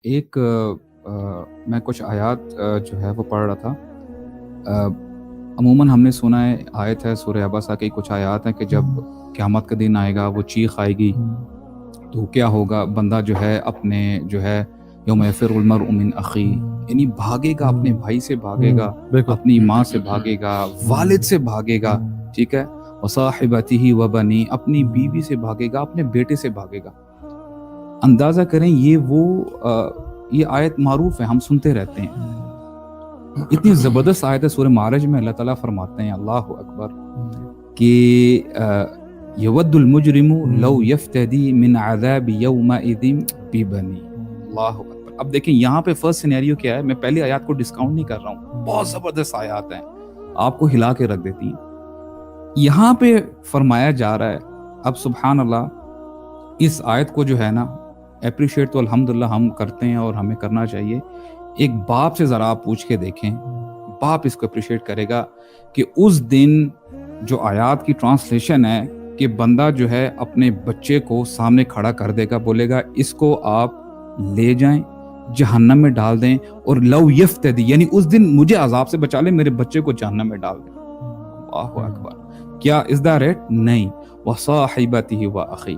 ایک میں کچھ آیات جو ہے وہ پڑھ رہا تھا. عموماً ہم نے سنا ہے آیت ہے سورہ عبسہ کی کچھ آیات ہیں کہ جب قیامت کا دن آئے گا وہ چیخ آئے گی تو کیا ہوگا, بندہ جو ہے اپنے جو ہے یوم یفر المرء من اخی, یعنی بھاگے گا اپنے بھائی سے, بھاگے گا اپنی ماں سے, بھاگے گا والد سے, بھاگے گا, ٹھیک ہے, وصاحبتہ وبنی, اپنی بیوی سے بھاگے گا, اپنے بیٹے سے بھاگے گا. اندازہ کریں یہ آیت معروف ہے, ہم سنتے رہتے ہیں. اتنی زبردست آیت ہے سورہ معارج میں. اللہ تعالیٰ فرماتے ہیں اللہ اکبر کہ یود المجرم لو یفتدی من عذاب یومئذ ببنی. اللہ اکبر. اب دیکھیں یہاں پہ فرسٹ سینیریو کیا ہے, میں پہلی آیات کو ڈسکاؤنٹ نہیں کر رہا ہوں, بہت زبردست آیات ہیں, آپ کو ہلا کے رکھ دیتی ہیں. یہاں پہ فرمایا جا رہا ہے, اب سبحان اللہ, اس آیت کو جو ہے نا اپریشیٹ تو الحمدللہ ہم کرتے ہیں اور ہمیں کرنا چاہیے. ایک باپ سے ذرا آپ پوچھ کے دیکھیں, باپ اس کو اپریشیٹ کرے گا کہ اس دن جو آیات کی ٹرانسلیشن ہے کہ بندہ جو ہے اپنے بچے کو سامنے کھڑا کر دے گا, بولے گا اس کو آپ لے جائیں جہنم میں ڈال دیں, اور لو یفتدی یعنی اس دن مجھے عذاب سے بچا لیں, میرے بچے کو جہنم میں ڈال دیں. اللہ اکبر. کیا از دیٹ اٹ؟ نہیں. وصاحبتہ واخی,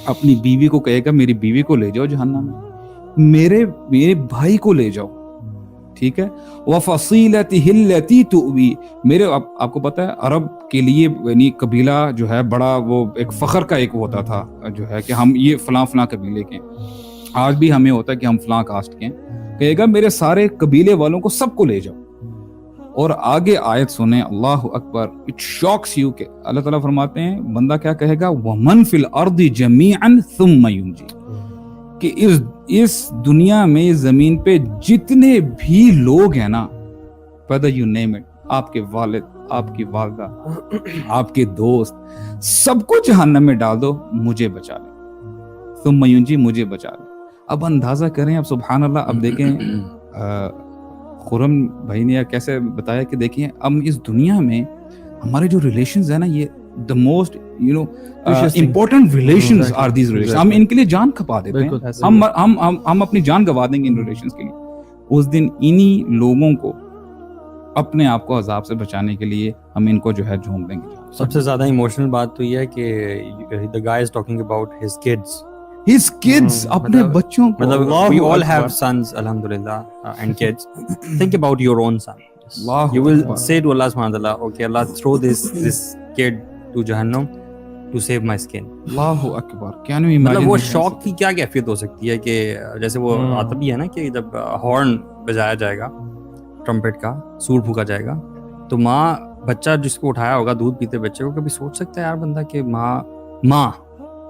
اپنی بیوی کو کہے گا میری بیوی کو لے جاؤ جہنم میں, میرے بھائی کو لے جاؤ, ٹھیک ہے. وفصیلتہ التی تؤوی, میرے آپ کو پتہ ہے عرب کے لیے یعنی قبیلہ جو ہے بڑا وہ ایک فخر کا ایک ہوتا تھا جو ہے کہ ہم یہ فلاں فلاں قبیلے کے ہیں. آج بھی ہمیں ہوتا ہے کہ ہم فلاں کاسٹ کے ہیں, کہے گا میرے سارے قبیلے والوں کو سب کو لے جاؤ. اور آگے آیت سنیں, اللہ اکبر, اٹ شاکس یو کہ اللہ تعالیٰ فرماتے ہیں بندہ کیا کہے گا, ومن فی الارض جمیعا ثم ینجی, کہ اس دنیا میں زمین پہ جتنے بھی لوگ ہیں نا, whether you name it, آپ کے والد, آپ کی والدہ, آپ کے دوست, سب کو جہنم میں ڈال دو, مجھے بچا لیں, ثم ینجی, مجھے بچا لیں. اب اندازہ کریں, اب سبحان اللہ, اب دیکھیں خرم بھائی نے کیسے بتایا کہ دیکھیں اب اس دنیا میں ہمارے جو ریلیشنز ہیں نا, یہ the most important relations are these relations. ہم ان کے لیے جان کھپا دیتے ہیں, ہم اپنی جان گوا دیں گے ان ریلیشنز کے لیے. اس دن انہی لوگوں کو اپنے آپ کو عذاب سے بچانے کے لیے ہم ان کو جو ہے جھونک دیں گے. سب سے زیادہ ایموشنل بات تو یہ ہے کہ the guy is talking about his kids. His kids, اپنے بچوں کو. We all have sons, alhamdulillah, and kids. Think about your own son. You will say to Allah subhanahu wa ta'ala, okay Allah, throw this kid to Jahannam to save my skin. Allah Akbar. Can you imagine? مطلب وہ شوق کی کیا کیفیت ہو سکتی ہے کہ جیسے وہ آتا بھی ہے نا کہ جب ہارن بجایا جائے گا, ٹرمپٹ کا سور پھونکا جائے گا, تو ماں بچہ جس کو اٹھایا ہوگا دودھ پیتے بچے کو, کبھی سوچ سکتا ہے یار بندہ کہ ماں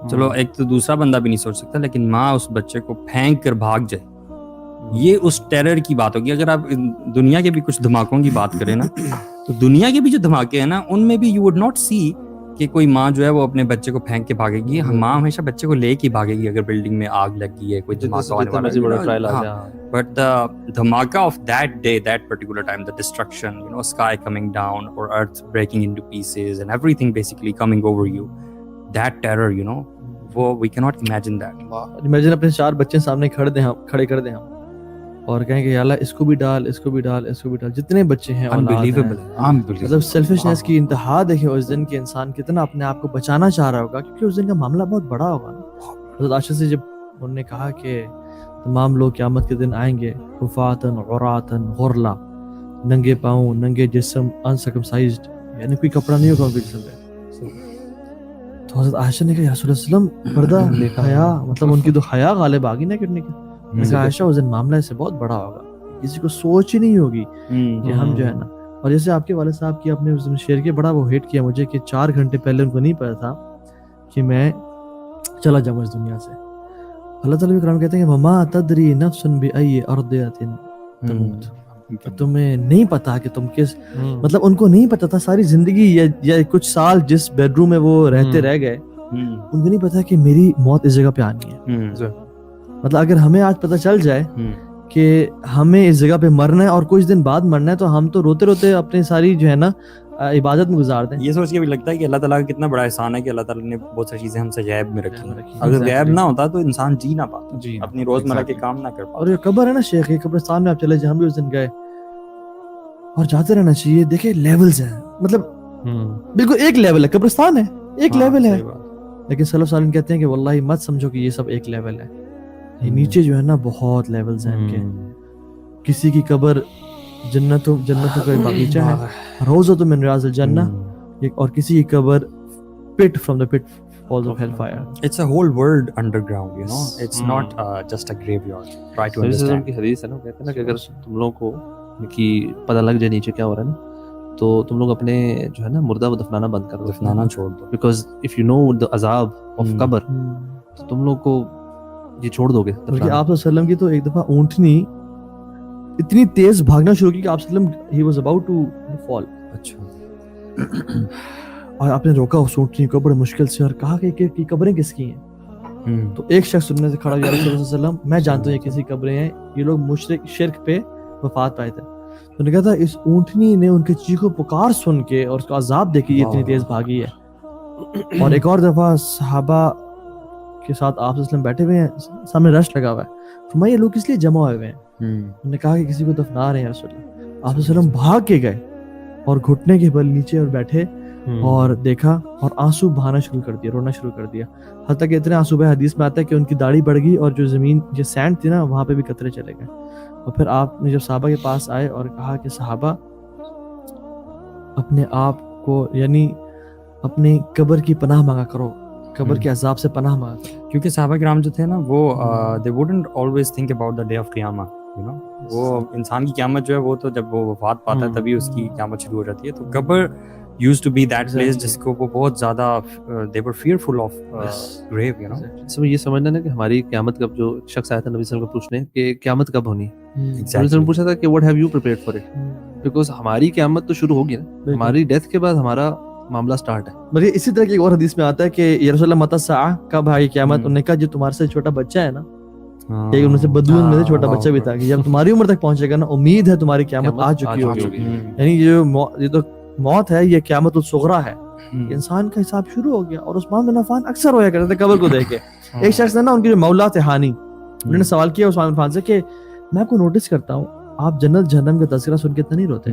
چلو ایک تو دوسرا بندہ بھی نہیں سوچ سکتا, لیکن ماں اس بچے کو پھینک کر بھاگ جائے, یہ اس ٹیرر کی بات ہوگی. اگر آپ دنیا کے بھی کچھ دھماکوں کی بات کریں نا, تو دنیا کے بھی جو دھماکے ہیں نا ان میں بھی یو وڈ ناٹ سی کہ کوئی ماں جو ہے وہ اپنے بچے کو پھینک کے بھاگے گی. ماں ہمیشہ بچے کو لے کے بھاگے گی اگر بلڈنگ میں آگ لگ گئی ہے, کوئی دھماکہ ہونے والا ہے. But the dhamaka of that day, that particular time, the destruction, sky coming down or earth breaking into pieces and everything basically coming over you, that terror, وہ we cannot imagine that. Imagine اپنے 4 بچے سامنے کھڑے کر دیں ہم اور کہیں کہ یا اللہ اس کو بھی ڈال, اس کو بھی ڈال, اس کو بھی ڈال, جتنے بچے ہیں unbelievable. مطلب سیلفشنس کی انتہا دیکھیں اس دن کے انسان کتنا اپنے آپ کو بچانا چاہ رہا ہوگا, کیونکہ اس دن کا معاملہ بہت بڑا ہوگا نا. حضرت عائشہ سے جب انہوں نے کہا کہ تمام لوگ قیامت کے دن آئیں گے حفاتن عراتن غرلا, ننگے پاؤں, ننگے جسم, انسرکمسائزڈ, یعنی کوئی کپڑا نہیں ہوگا ان کے جسم پہ. تو حضرت عائشہ نے کہا یا رسول اللہ وسلم پردہ حیا, مطلب ان کی تو حیا غالب آ گئی نا کرنے کی. میں کہا عائشہ اس دن معاملہ اس سے بہت بڑا ہوگا, کسی کو سوچ ہی نہیں ہوگی کہ ہم جو ہے نا. اور جیسے آپ کے والد صاحب کی اپنے اس دن شیئر کیا, بڑا وہ ہیٹ کیا مجھے کہ 4 گھنٹے پہلے ان کو نہیں پتا تھا کہ میں چلا جاؤں اس دنیا سے. اللہ تعالیٰ بھی قرآن کہتے ہیں کہ وما تدری نفس بأی ارض تموت, تمہیں نہیں پتا کہ تم کس, مطلب ان کو نہیں پتا تھا ساری زندگی یا کچھ سال جس بیڈ روم میں وہ رہتے رہ گئے, ان کو نہیں پتا کہ میری موت اس جگہ پہ آنی ہے. مطلب اگر ہمیں آج پتہ چل جائے کہ ہمیں اس جگہ پہ مرنا ہے اور کچھ دن بعد مرنا ہے, تو ہم تو روتے روتے اپنی ساری جو ہے نا عبادت میں گزارتے ہیں. یہ سوچ کے بھی لگتا ہے کہ اللہ تعالیٰ کا کتنا بڑا احسان ہے کہ اللہ تعالیٰ نے بہت ساری چیزیں ہم سے غیب میں رکھی ہیں. اگر غیب نہ ہوتا تو انسان جی نہ پاتا, جی اپنی روزمرہ کے کام نہ کر اور پاتا. یہ قبر ہے نا شیخ, یہ قبرستان میں آپ چلے جائیں, ہم بھی اس دن گئے, اور جاتے رہنا چاہیے. دیکھیں لیولز ہیں, مطلب بالکل ایک لیول ہے, قبرستان ہے ایک لیول ہے, لیکن سلف صالحین کہتے ہیں کہ واللہ مت سمجھو کہ یہ سب ایک لیول ہے, یہ نیچے جو ہے نا بہت لیولز ہیں ان کے. کسی کی قبر جنتوں کا باغیچہ ہے, روضۃ من ریاض الجنہ, اور کسی کی قبر pit from the pitfalls of hellfire. It's a whole world underground, you know. It's not just a graveyard. Try to understand. کی حدیث ہے نا, کہتے ہیں نا کہ اگر تم لوگوں کو کہ پتہ لگ جائے نیچے کیا ہو رہا ہے نا, تو تم لوگ اپنے جو ہے نا مردہ کو دفنانا بند کر دو, دفنانا چھوڑ دو. بیکاز اف یو نو دا عذاب آف قبر, تو تم لوگ کو یہ چھوڑ دو گے. بلکہ آپ صلی اللہ علیہ وسلم کی تو ایک دفعہ اونٹنی اتنی تیز بھاگنا شروع کی کہ آپ صلی اللہ علیہ وسلم he was about to fall. اچھا. اور آپ نے روکا اس اونٹنی کو بڑے مشکل سے اور کہا کہ قبریں کس کی ہیں؟ تو ایک شخص سننے سے کھڑا, یا رسول اللہ صلی اللہ علیہ وسلم میں جانتا ہوں یہ کسی قبریں ہیں, یہ لوگ مشرک شرک پہ وفات پائے تھے. تو نے کہا تھا اس اونٹنی نے ان کے چیخو پکار سن کے اور اس کا عذاب دیکھ کے یہ اتنی تیز بھاگی ہے. اور ایک اور دفعہ صحابہ کے ساتھ آپ صلی اللہ علیہ وسلم بیٹھے ہوئے ہیں, سامنے رش لگا ہوا ہے, فرمایا یہ لوگ کس لیے جمع ہوئے ہوئے ہیں؟ انہوں نے کہا کہ کسی کو دفنا رہے ہیں رسول اللہ. آپ صلی اللہ علیہ وسلم بھاگ کے گئے اور گھٹنے کے بل نیچے اور بیٹھے اور دیکھا اور آنسو بہانا شروع کر دیا, رونا شروع کر دیا. حتیٰ کہ اتنے آنسو بہے, حدیث میں آتا ہے کہ ان کی داڑھی بڑھ گئی اور جو زمین جو سینڈ تھی نا وہاں پہ بھی قطرے چلے گئے. اور پھر آپ نے جب صحابہ کے پاس آئے اور کہا کہ صحابہ اپنے آپ کو یعنی اپنی قبر کی پناہ مانگا کرو, قبر کے عذاب سے پناہ مانگا کرو. کیونکہ صحابہ کرام جو تھے نا وہ they wouldn't always think about the day of قیامہ, you know. وہ انسان کی قیامت جو ہے وہ تو جب وہ وفات پاتا ہے تبھی اس کی قیامت شروع ہو جاتی ہے. تو قبر used to be that place جس کو وہ بہت زیادہ they were fearful of grave, you know. سب یہ سمجھنا نا کہ ہماری قیامت کب, جو شخص آیا تھا نبی صلی اللہ علیہ وسلم کو پوچھنے کہ قیامت کب ہونی ہے, نبی صلی اللہ علیہ وسلم پوچھا تھا کہ what have you prepared for it, because ہماری قیامت تو شروع ہوگی نا, ہماری ڈیتھ کے بعد ہمارا معاملہ سٹارٹ ہے. بلکہ اسی طرح کی ایک اور حدیث میں آتا ہے کہ یا رسول اللہ متی الساعہ, کب آئے قیامت؟ انہوں نے کہا جو تمہارے سے چھوٹا بچہ ہے نا, ایک ان میں سے بدوؤں میں سے چھوٹا بچہ بھی تھا, کہ جب تمہاری عمر تک پہنچے گا نا امید ہے تمہاری قیامت آ چکی ہوگی. یعنی یہ تو موت ہے, یہ قیامت الصغریٰ ہے. انسان کا حساب شروع ہو گیا. اور عثمان بن عفان اکثر ہویا کرتے تھے قبر کو دیکھ کے. ایک شخص نے نا ان کے جو مولا تھے ہانی, انہوں نے سوال کیا عثمان بن عفان سے کہ میں آپ کو نوٹس کرتا ہوں آپ جنت جہنم کا تذکرہ سن کے اتنا نہیں روتے,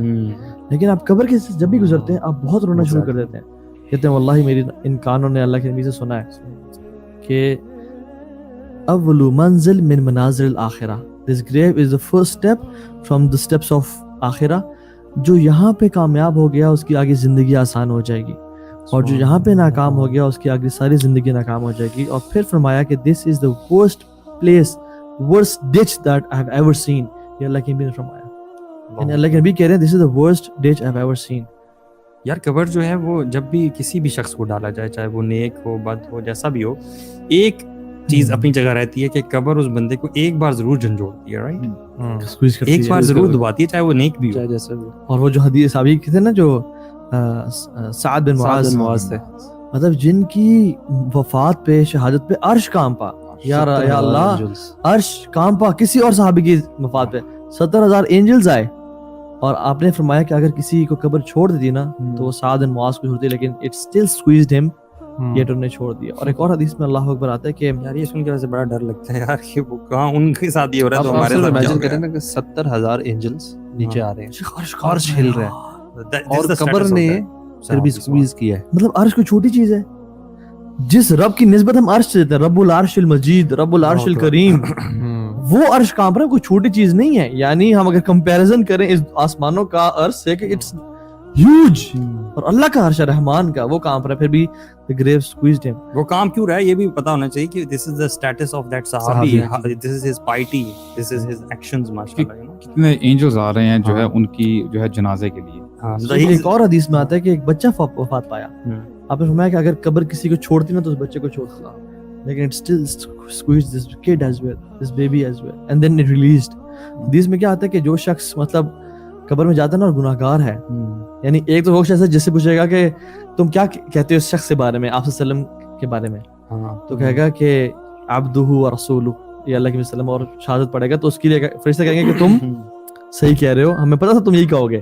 لیکن آپ قبر کے جب بھی گزرتے ہیں آپ بہت رونا شروع کر دیتے ہیں. کہتے ہیں واللہ میری ان کانوں نے اللہ کے نبی سے سنا ہے کہ اول منزل من منازل الاخرہ, this grave is the first step from the steps of آخرہ. جو یہاں پہ کامیاب ہو گیا اس کی آگے زندگی آسان ہو جائے گی, اور جو یہاں پہ ناکام ہو گیا اس کی آگے ساری زندگی ناکام ہو جائے گی. اور پھر فرمایا کہ this is the worst place, worst ditch that I have ever seen. یہ اللہ کے نبی نے فرمایا, یعنی اللہ کے نبی کہہ رہے ہیں this is the worst ditch I have ever seen. یار قبر جو ہے وہ جب بھی کسی بھی شخص کو ڈالا جائے, چاہے وہ نیک ہو بد ہو جیسا بھی ہو, ایک چیز اپنی جگہ رہتی ہے کہ قبر اس بندے کو ایک بار ضرور جھنجھوڑتی ہے, رائٹ, ایک بار ضرور دباتی ہے چاہے وہ نیک بھی ہو. اور وہ جو حدیث صحابی تھے نا جو سعد بن معاذ تھے, مطلب جن کی وفات پہ شہادت پہ عرش کانپا, یا اللہ عرش کانپا کسی اور صحابی کی وفات پہ 70,000 اینجلز آئے. اور آپ نے فرمایا کہ اگر کسی کو قبر چھوڑ دیتی نا تو وہ سعد بن معاذ کو چھوڑتی, لیکن اٹ اسٹل سکویزڈ ہم, یہ تو نے چھوڑ دیا. اور ایک اور حدیث میں اللہ اکبر آتا ہے کہ یار یہ سن کے ویسے بڑا ڈر لگتا ہے یار کہ وہ کہاں ان کے ساتھ یہ ہو رہا ہے تو ہمارے ساتھ امیجن کریں نا کہ 70,000 اینجلز نیچے آ رہے ہیں, عرش ہل رہا ہے, اور قبر نے پھر بھی سکویز کیا ہے. مطلب عرش کوئی چھوٹی چیز ہے, جس رب کی نسبت ہم عرش سے دیتے ہیں, رب العرش المجید, رب العرش الکریم, وہ عرش کانپ رہا ہے, کوئی چھوٹی چیز نہیں ہے. یعنی ہم اگر کمپیریزن کریں اس آسمانوں کا عرش سے کہ اٹس ہیوج, اور اللہ کا عرش رحمان کا وہ کانپ رہا ہے, پھر بھی the grave squeezed him. وہ کام کیوں رہا ہے یہ بھی پتا ہونا چاہیے کہ this is the status of that صحابی, this is his piety, this is his actions, ماشاءاللہ. کتنے اینجلز آ رہے ہیں جو ہے ان کی جو ہے جنازے کے لیے. ایک اور حدیث میں آتا ہے کہ ایک بچہ وفات پایا, آپ نے فرمایا کہ اگر قبر کسی کو چھوڑتی نا تو اس بچے کو چھوڑتا, لیکن it still squeezed this kid as well, this baby as well, and then it released. حدیث میں کیا آتا ہے کہ جو شخص مطلب قبر میں جاتا ہے نا اور گناہگار ہے, یعنی ایک تو وہ شخص ہے جس سے پوچھے گا کہ تم کیا کہتے ہو اس شخص کے بارے میں, آپ صلی اللہ علیہ وسلم کے بارے میں, تو کہے گا کہ عبدہ و رسولہ, یہ اللہ کے وسلم, اور شہادت پڑھے گا تو اس کے لیے فرشتے کہیں گے کہ تم صحیح کہہ رہے ہو, ہمیں پتا تھا تم یہی کہو گے,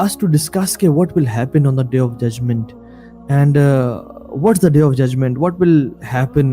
us to discuss ke what will happen on the day of judgment and what's the day of judgment, what will happen,